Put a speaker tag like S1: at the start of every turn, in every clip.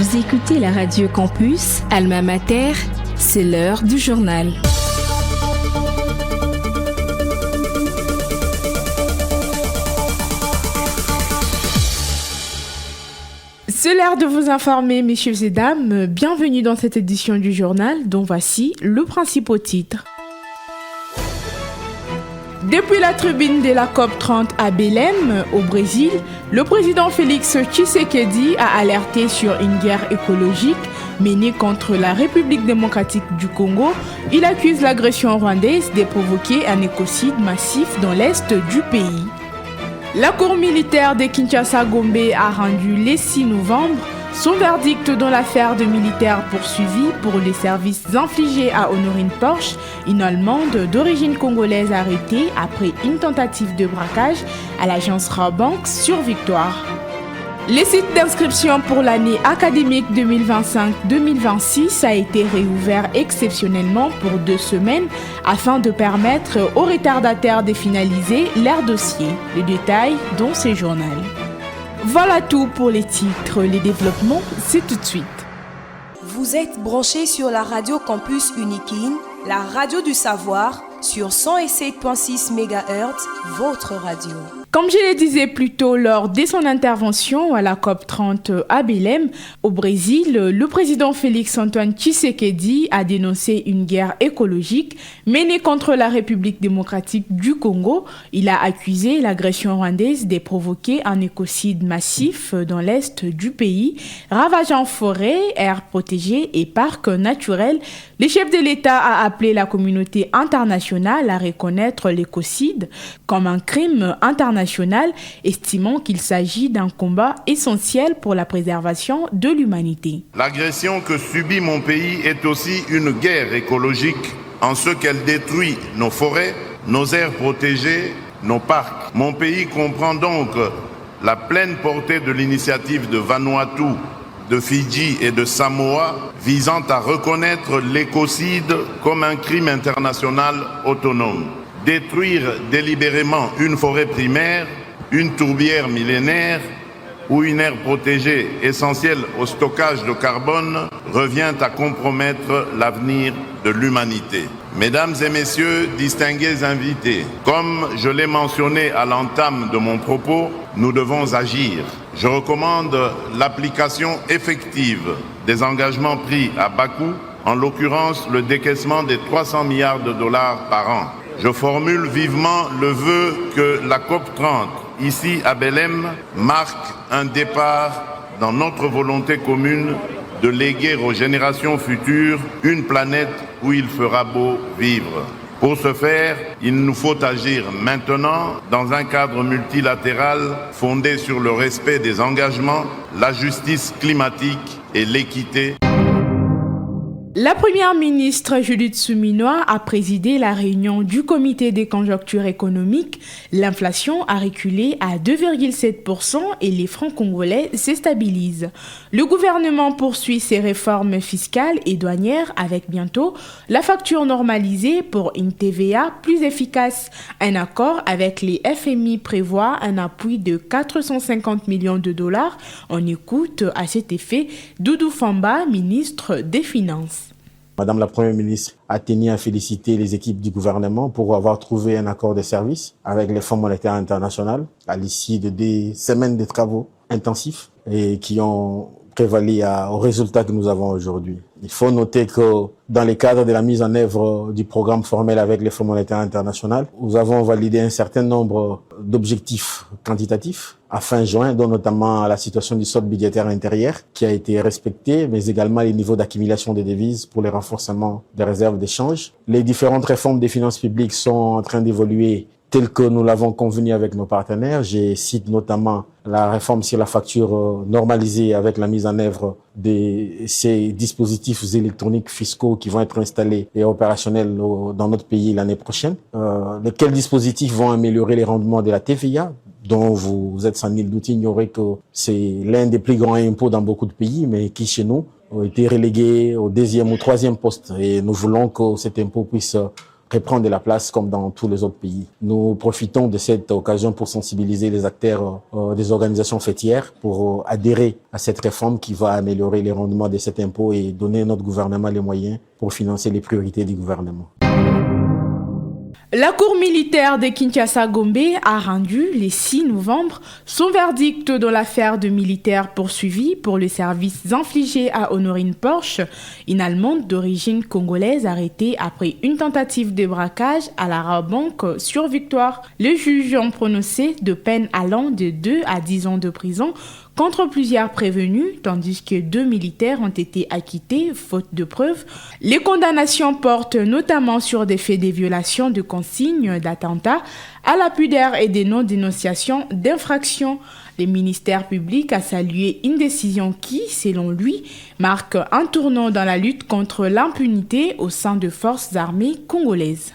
S1: Vous écoutez la Radio Campus, Alma Mater, c'est l'heure du journal.
S2: C'est l'heure de vous informer, messieurs et dames. Bienvenue dans cette édition du journal, dont voici le principal titre. Depuis la tribune de la COP30 à Belém, au Brésil, le président Félix Tshisekedi a alerté sur une guerre écologique menée contre la République démocratique du Congo. Il accuse l'agression rwandaise de provoquer un écocide massif dans l'est du pays. La cour militaire de Kinshasa-Gombe a rendu le 6 novembre son verdict dans l'affaire de militaires poursuivis pour les services infligés à Honorine Porsche, une Allemande d'origine congolaise arrêtée après une tentative de braquage à l'agence Rabank sur Victoire. Le site d'inscription pour l'année académique 2025-2026 a été réouvert exceptionnellement pour 2 semaines afin de permettre aux retardataires de finaliser leur dossier. Le détail dans ce journal. Voilà tout pour les titres. Les développements, c'est tout de suite.
S3: Vous êtes branchés sur la Radio Campus Unikin, la radio du savoir, sur 107.6 MHz, votre radio.
S2: Comme je le disais plus tôt lors de son intervention à la COP30 à Belém, au Brésil, le président Félix-Antoine Tshisekedi a dénoncé une guerre écologique menée contre la République démocratique du Congo. Il a accusé l'agression rwandaise de provoquer un écocide massif dans l'est du pays, ravageant forêts, aires protégées et parcs naturels. Le chef de l'État a appelé la communauté internationale à reconnaître l'écocide comme un crime international, estimant qu'il s'agit d'un combat essentiel pour la préservation de l'humanité.
S4: L'agression que subit mon pays est aussi une guerre écologique en ce qu'elle détruit nos forêts, nos aires protégées, nos parcs. Mon pays comprend donc la pleine portée de l'initiative de Vanuatu, de Fidji et de Samoa visant à reconnaître l'écocide comme un crime international autonome. Détruire délibérément une forêt primaire, une tourbière millénaire ou une aire protégée essentielle au stockage de carbone revient à compromettre l'avenir de l'humanité. Mesdames et messieurs, distingués invités, comme je l'ai mentionné à l'entame de mon propos, nous devons agir. Je recommande l'application effective des engagements pris à Bakou, en l'occurrence le décaissement des 300 milliards de dollars par an. Je formule vivement le vœu que la COP30, ici à Belém, marque un départ dans notre volonté commune de léguer aux générations futures une planète où il fera beau vivre. Pour ce faire, il nous faut agir maintenant dans un cadre multilatéral fondé sur le respect des engagements, la justice climatique et l'équité.
S2: La première ministre Judith Suminwa a présidé la réunion du comité des conjonctures économiques. L'inflation a reculé à 2,7% et les francs congolais se stabilisent. Le gouvernement poursuit ses réformes fiscales et douanières avec bientôt la facture normalisée pour une TVA plus efficace. Un accord avec les FMI prévoit un appui de 450 millions de dollars. On écoute à cet effet Doudou Famba, ministre des Finances.
S5: Madame la Première ministre a tenu à féliciter les équipes du gouvernement pour avoir trouvé un accord de service avec le Fonds monétaire international à l'issue de des semaines de travaux intensifs et qui ont prévalu au résultat que nous avons aujourd'hui. Il faut noter que dans le cadre de la mise en œuvre du programme formel avec le Fonds monétaire international, nous avons validé un certain nombre d'objectifs quantitatifs à fin juin, dont notamment la situation du solde budgétaire intérieur qui a été respectée, mais également les niveaux d'accumulation des devises pour le renforcement des réserves d'échange. Les différentes réformes des finances publiques sont en train d'évoluer tel que nous l'avons convenu avec nos partenaires. Je cite notamment la réforme sur la facture normalisée avec la mise en œuvre de ces dispositifs électroniques fiscaux qui vont être installés et opérationnels dans notre pays l'année prochaine. Lesquels dispositifs vont améliorer les rendements de la TVA, dont vous êtes sans nul doute ignoré que c'est l'un des plus grands impôts dans beaucoup de pays, mais qui chez nous a été relégué au 2e ou 3e poste. Et nous voulons que cet impôt puisse reprendre de la place comme dans tous les autres pays. Nous profitons de cette occasion pour sensibiliser les acteurs des organisations fêtières pour adhérer à cette réforme qui va améliorer les rendements de cet impôt et donner à notre gouvernement les moyens pour financer les priorités du gouvernement.
S2: La Cour militaire de Kinshasa-Gombe a rendu, le 6 novembre, son verdict dans l'affaire de militaires poursuivis pour les services infligés à Honorine Porsche, une Allemande d'origine congolaise arrêtée après une tentative de braquage à la Rabobank sur Victoire. Les juges ont prononcé de peines allant de 2 à 10 ans de prison contre plusieurs prévenus, tandis que 2 militaires ont été acquittés, faute de preuves. Les condamnations portent notamment sur des faits de violation de consignes d'attentat à la pudeur et des non-dénonciations d'infractions. Le ministère public a salué une décision qui, selon lui, marque un tournant dans la lutte contre l'impunité au sein des forces armées congolaises.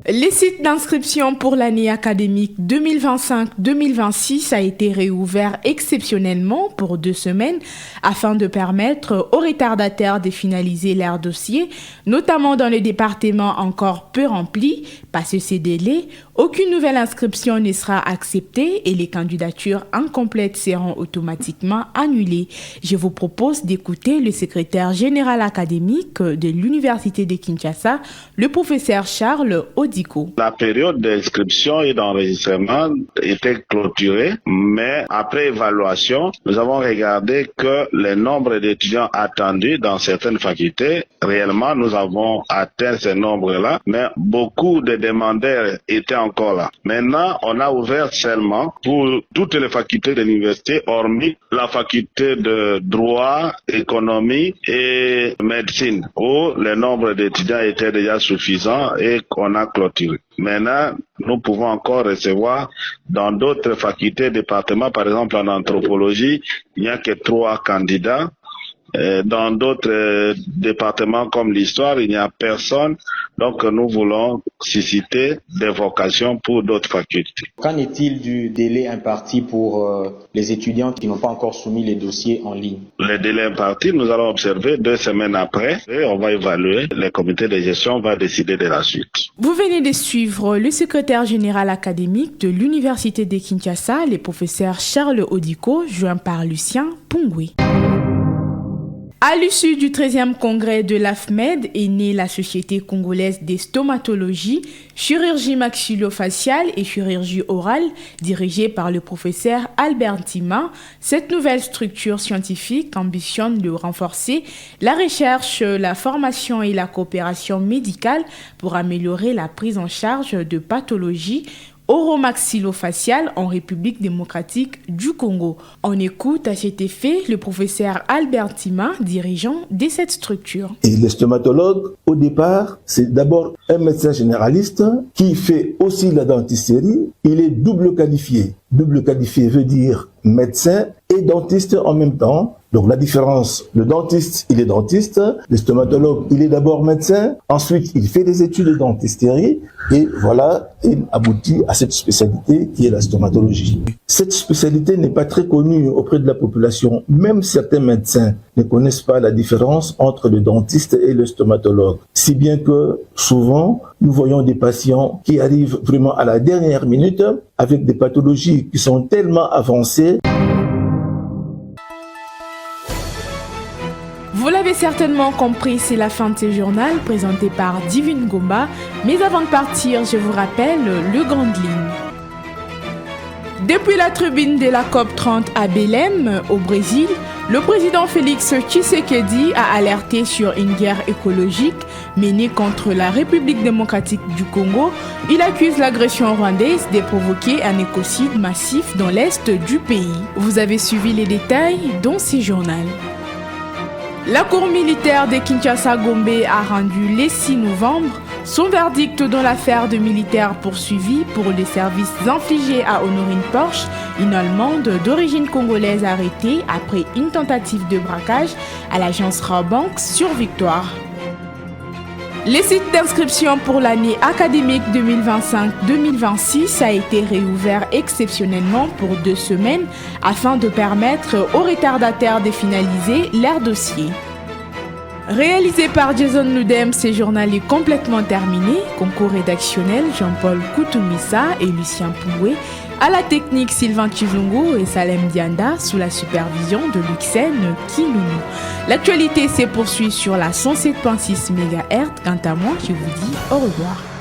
S2: Les sites d'inscription pour l'année académique 2025-2026 a été réouvert exceptionnellement pour 2 semaines afin de permettre aux retardataires de finaliser leur dossier, notamment dans les départements encore peu remplis. Passé ces délais, aucune nouvelle inscription ne sera acceptée et les candidatures incomplètes seront automatiquement annulées. Je vous propose d'écouter le secrétaire général académique de l'Université de Kinshasa, le professeur Charles Odiko.
S6: La période d'inscription et d'enregistrement était clôturée, mais après évaluation, nous avons regardé que le nombre d'étudiants attendus dans certaines facultés, réellement nous avons atteint ce nombre-là, mais beaucoup de demandeurs étaient encore là. Maintenant, on a ouvert seulement pour toutes les facultés de l'université, hormis la faculté de droit, économie et médecine, où le nombre d'étudiants était déjà suffisant et qu'on a clôturé. Maintenant, nous pouvons encore recevoir dans d'autres facultés, départements, par exemple en anthropologie, il n'y a que 3 candidats. Dans d'autres départements comme l'histoire, il n'y a personne. Donc nous voulons susciter des vocations pour d'autres facultés.
S7: Qu'en est-il du délai imparti pour les étudiants qui n'ont pas encore soumis les dossiers en ligne?
S6: Le délai imparti, nous allons observer 2 semaines après et on va évaluer. Le comité de gestion va décider de la suite.
S2: Vous venez de suivre le secrétaire général académique de l'Université de Kinshasa, le professeur Charles Odiko, joint par Lucien Pungwe. À l'issue du 13e congrès de l'AFMED est née la Société congolaise des stomatologies, chirurgie maxillofaciale et chirurgie orale, dirigée par le professeur Albert Tima. Cette nouvelle structure scientifique ambitionne de renforcer la recherche, la formation et la coopération médicale pour améliorer la prise en charge de pathologies oromaxillofaciale en République démocratique du Congo. On écoute à cet effet le professeur Albert Tima, dirigeant de cette structure.
S8: Et le stomatologue, au départ, c'est d'abord un médecin généraliste qui fait aussi la dentisterie. Il est double qualifié. Double qualifié veut dire médecin et dentiste en même temps. Donc la différence, le dentiste, il est dentiste, le stomatologue, il est d'abord médecin, ensuite il fait des études de dentisterie et voilà, il aboutit à cette spécialité qui est la stomatologie. Cette spécialité n'est pas très connue auprès de la population, même certains médecins ne connaissent pas la différence entre le dentiste et le stomatologue. Si bien que souvent, nous voyons des patients qui arrivent vraiment à la dernière minute avec des pathologies qui sont tellement avancées.
S2: Vous l'avez certainement compris, c'est la fin de ce journal présenté par Divine Gomba. Mais avant de partir, je vous rappelle le grande ligne. Depuis la tribune de la COP30 à Belém, au Brésil, le président Félix Tshisekedi a alerté sur une guerre écologique menée contre la République démocratique du Congo. Il accuse l'agression rwandaise de provoquer un écocide massif dans l'est du pays. Vous avez suivi les détails dans ce journal. La Cour militaire de Kinshasa-Gombe a rendu le 6 novembre son verdict dans l'affaire de militaires poursuivis pour les services infligés à Honorine Porsche, une Allemande d'origine congolaise arrêtée après une tentative de braquage à l'agence Rabobank sur Victoire. Le site d'inscription pour l'année académique 2025-2026 a été réouvert exceptionnellement pour 2 semaines afin de permettre aux retardataires de finaliser leur dossier. Réalisé par Jason Ludem, ce journal est complètement terminé. Concours rédactionnel Jean-Paul Koutoumissa et Lucien Pououé. À la technique Sylvain Chizungu et Salem Dianda sous la supervision de Luxen Kinounou. L'actualité se poursuit sur la 107.6 MHz. Quant à moi, je vous dis au revoir.